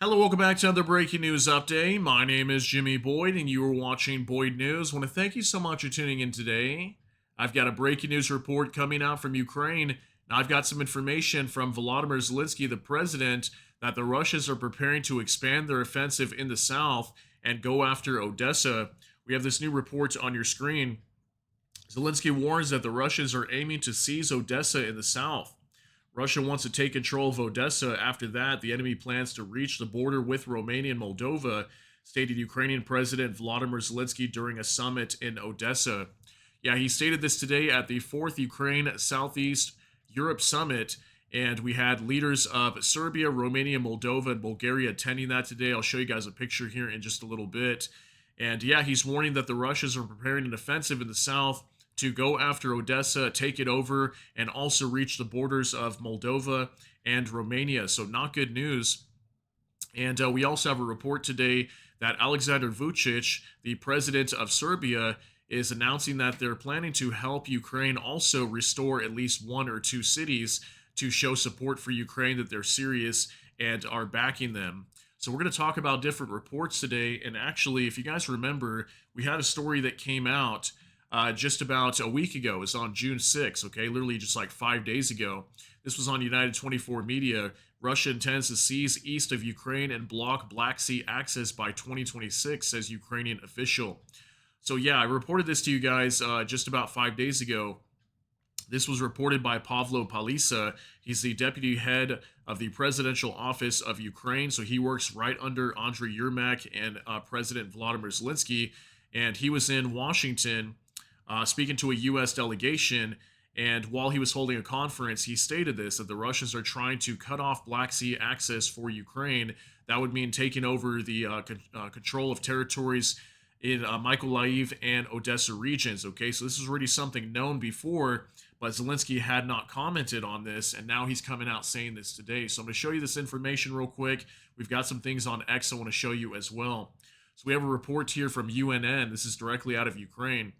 Hello, welcome back to another breaking news update. My name is Jimmy Boyd, and you are watching Boyd News. I want to thank you so much for tuning in today. I've got a breaking news report coming out from Ukraine. Now, I've got some information from Volodymyr Zelensky, the president, that the Russians are preparing to expand their offensive in the south and go after Odessa. We have this new report on your screen. Zelensky warns that the Russians are aiming to seize Odessa in the south. Russia wants to take control of Odessa. After that, the enemy plans to reach the border with Romania and Moldova, stated Ukrainian President Volodymyr Zelensky during a summit in Odessa. Yeah, he stated this today at the 4th Ukraine Southeast Europe Summit, and we had leaders of Serbia, Romania, Moldova, and Bulgaria attending that today. I'll show you guys a picture here in just a little bit. And yeah, he's warning that the Russians are preparing an offensive in the south to go after Odessa, take it over, and also reach the borders of Moldova and Romania. So, not good news. And we also have a report today that Alexander Vucic, the president of Serbia, is announcing that they're planning to help Ukraine also restore at least one or two cities to show support for Ukraine, that they're serious and are backing them. So, we're going to talk about different reports today. And actually, if you guys remember, we had a story that came out just about a week ago. It's on June 6th, okay? Literally just like 5 days ago. This was on United 24 Media. Russia intends to seize east of Ukraine and block Black Sea access by 2026, says Ukrainian official. So, yeah, I reported this to you guys just about 5 days ago. This was reported by Pavlo Palisa. He's the deputy head of the presidential office of Ukraine. So he works right under Andriy Yermak and President Volodymyr Zelensky. And he was in Washington speaking to a U.S. delegation. And while he was holding a conference, he stated this, that the Russians are trying to cut off Black Sea access for Ukraine. That would mean taking over the control of territories in Mykolaiv and Odessa regions. Okay, so this is already something known before, but Zelensky had not commented on this, and now he's coming out saying this today. So I'm going to show you this information real quick. We've got some things on X I want to show you as well. So we have a report here from UNN. This is directly out of Ukraine.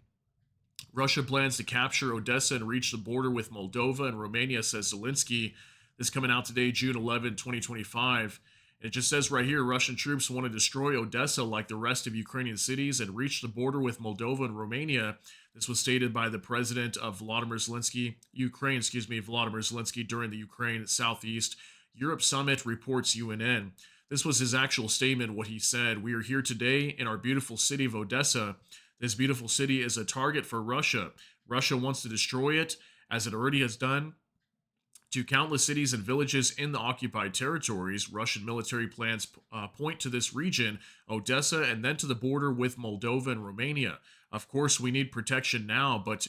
Russia plans to capture Odessa and reach the border with Moldova and Romania, says Zelensky. This coming out today, June 11, 2025. It just says right here, Russian troops want to destroy Odessa like the rest of Ukrainian cities and reach the border with Moldova and Romania. This was stated by the president of Volodymyr Zelensky, Volodymyr Zelensky during the Ukraine Southeast Europe Summit, reports UNN. This was his actual statement, what he said. We are here today in our beautiful city of Odessa. This beautiful city is a target for Russia. Russia wants to destroy it, as it already has done to countless cities and villages in the occupied territories. Russian military plans point to this region, Odessa, and then to the border with Moldova and Romania. Of course, we need protection now, but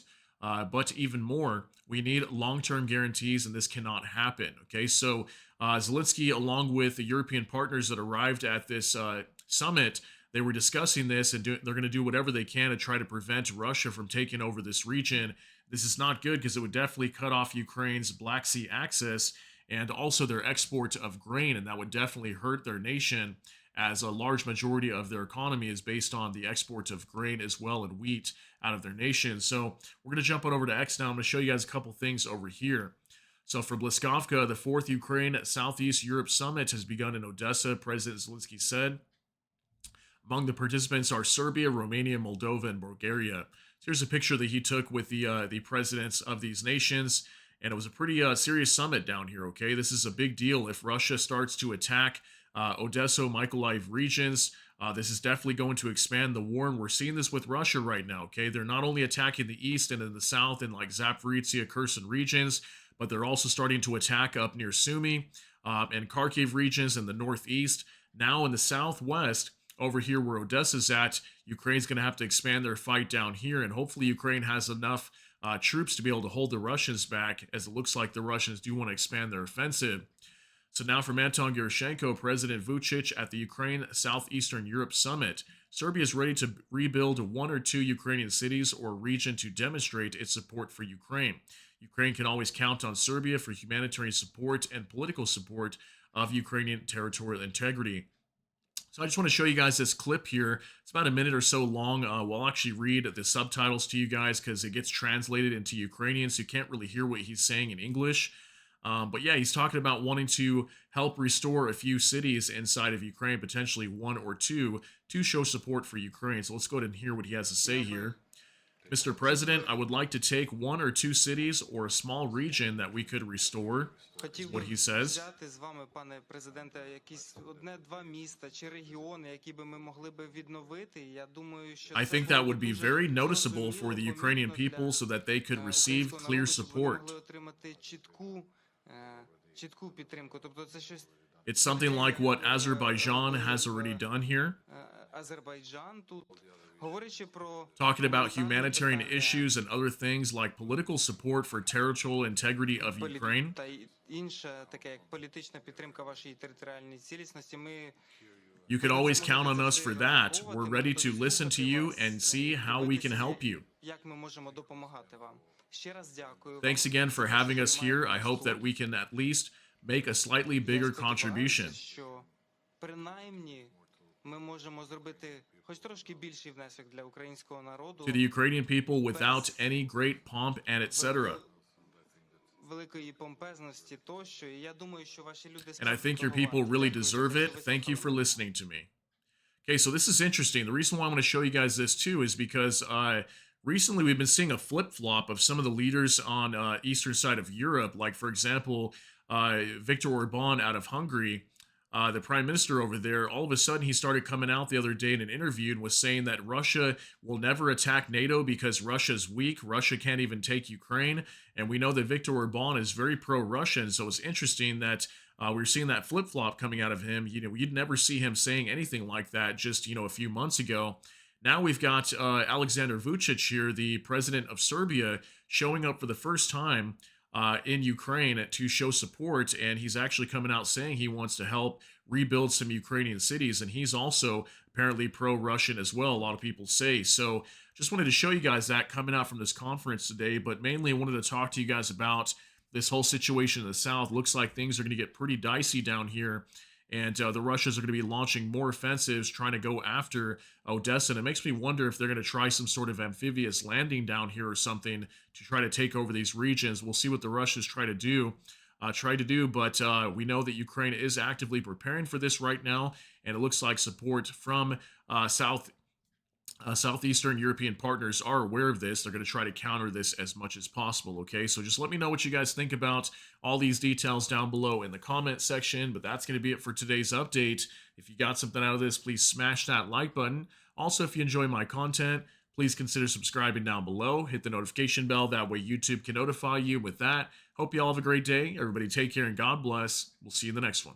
even more, we need long-term guarantees, and this cannot happen. Okay, so Zelensky, along with the European partners that arrived at this summit, they were discussing this, and they're going to do whatever they can to try to prevent Russia from taking over this region. This is not good because it would definitely cut off Ukraine's Black Sea access and also their export of grain, and that would definitely hurt their nation, as a large majority of their economy is based on the export of grain as well, and wheat out of their nation. So we're going to jump on over to X now. I'm going to show you guys a couple things over here. So for Bliskovka, the 4th Ukraine Southeast Europe Summit has begun in Odessa, President Zelensky said. Among the participants are Serbia, Romania, Moldova, and Bulgaria. So here's a picture that he took with the presidents of these nations, and it was a pretty serious summit down here. Okay, this is a big deal if Russia starts to attack Odessa, Mykolaiv regions. This is definitely going to expand the war, and we're seeing this with Russia right now. Okay, they're not only attacking the east and in the south in like Zaporizhia, Kherson regions, but they're also starting to attack up near Sumy and Kharkiv regions in the northeast. Now in the southwest, over here where Odessa's at, Ukraine's going to have to expand their fight down here, and hopefully Ukraine has enough troops to be able to hold the Russians back, as it looks like the Russians do want to expand their offensive. So now from Anton Gerashenko, President Vucic at the Ukraine Southeastern Europe Summit. Serbia is ready to rebuild one or two Ukrainian cities or region to demonstrate its support for Ukraine. Ukraine can always count on Serbia for humanitarian support and political support of Ukrainian territorial integrity. So I just want to show you guys this clip here. It's about a minute or so long. We'll actually read the subtitles to you guys because it gets translated into Ukrainian, so you can't really hear what he's saying in English. But yeah, he's talking about wanting to help restore a few cities inside of Ukraine, potentially one or two, to show support for Ukraine. So let's go ahead and hear what he has to say Я би here. Mr. President, I would like to take one or two cities or a small region that we could restore, is хотів what би he says. взяти з вами, пане президенте, якісь одне-два міста чи регіони, які би ми могли би відновити. Я думаю, що I це think було that би would be дуже very noticeable for зрозуміло, the Ukrainian помітно people для so that they could receive українського clear народу, щоб вони могли support. отримати чітку підтримку. Тобто це щось It's something таке, like як what Azerbaijan робили has already в done here, Азербайджан тут. Говорячи про talking about гуманітарне humanitarian питання, issues and other things like political support for territorial integrity of Ukraine. та інше, таке як політична підтримка вашої територіальної цілісності, ми You can always count on us for that. We're ready to listen to you and see how we can help you. як ми можемо допомагати вам. Ще раз дякую вам Thanks again for за те, having що us ви here. маєте I hope that we слух. can at least make a slightly Я bigger сподіваюся, contribution що принаймні ми можемо зробити хоч трошки більший внесок для українського народу to the Ukrainian people without без any great pomp and etc. великої помпезності тощо. І я думаю, що ваші люди And I справді think your того people варті. really Дякую за deserve те, it. що ви Thank you for слухали мене. listening to me. Okay, so this is interesting. The reason why I want to show you guys this too is because recently we've been seeing a flip flop of some of the leaders on eastern side of Europe. Like for example, Viktor Orban out of Hungary, the prime minister over there. All of a sudden, he started coming out the other day in an interview and was saying that Russia will never attack NATO because Russia's weak. Russia can't even take Ukraine, and we know that Viktor Orban is very pro-Russian. So it's interesting that we're seeing that flip flop coming out of him. You know, you'd never see him saying anything like that just a few months ago. Now we've got Alexander Vucic here, the president of Serbia, showing up for the first time in Ukraine to show support, and he's actually coming out saying he wants to help rebuild some Ukrainian cities, and he's also apparently pro-Russian as well, a lot of people say. So just wanted to show you guys that coming out from this conference today, but mainly I wanted to talk to you guys about this whole situation in the South. Looks like things are going to get pretty dicey down here, and the Russians are going to be launching more offensives, trying to go after Odessa. And it makes me wonder if they're going to try some sort of amphibious landing down here or something to try to take over these regions. We'll see what the Russians try to do. But we know that Ukraine is actively preparing for this right now, and it looks like support from Southeastern European partners are aware of this. They're going to try to counter this as much as possible, okay? So just let me know what you guys think about all these details down below in the comment section, but that's going to be it for today's update. If you got something out of this, please smash that like button. Also, if you enjoy my content, please consider subscribing down below. Hit the notification bell. That way YouTube can notify you. With that, hope you all have a great day. Everybody take care and God bless. We'll see you in the next one.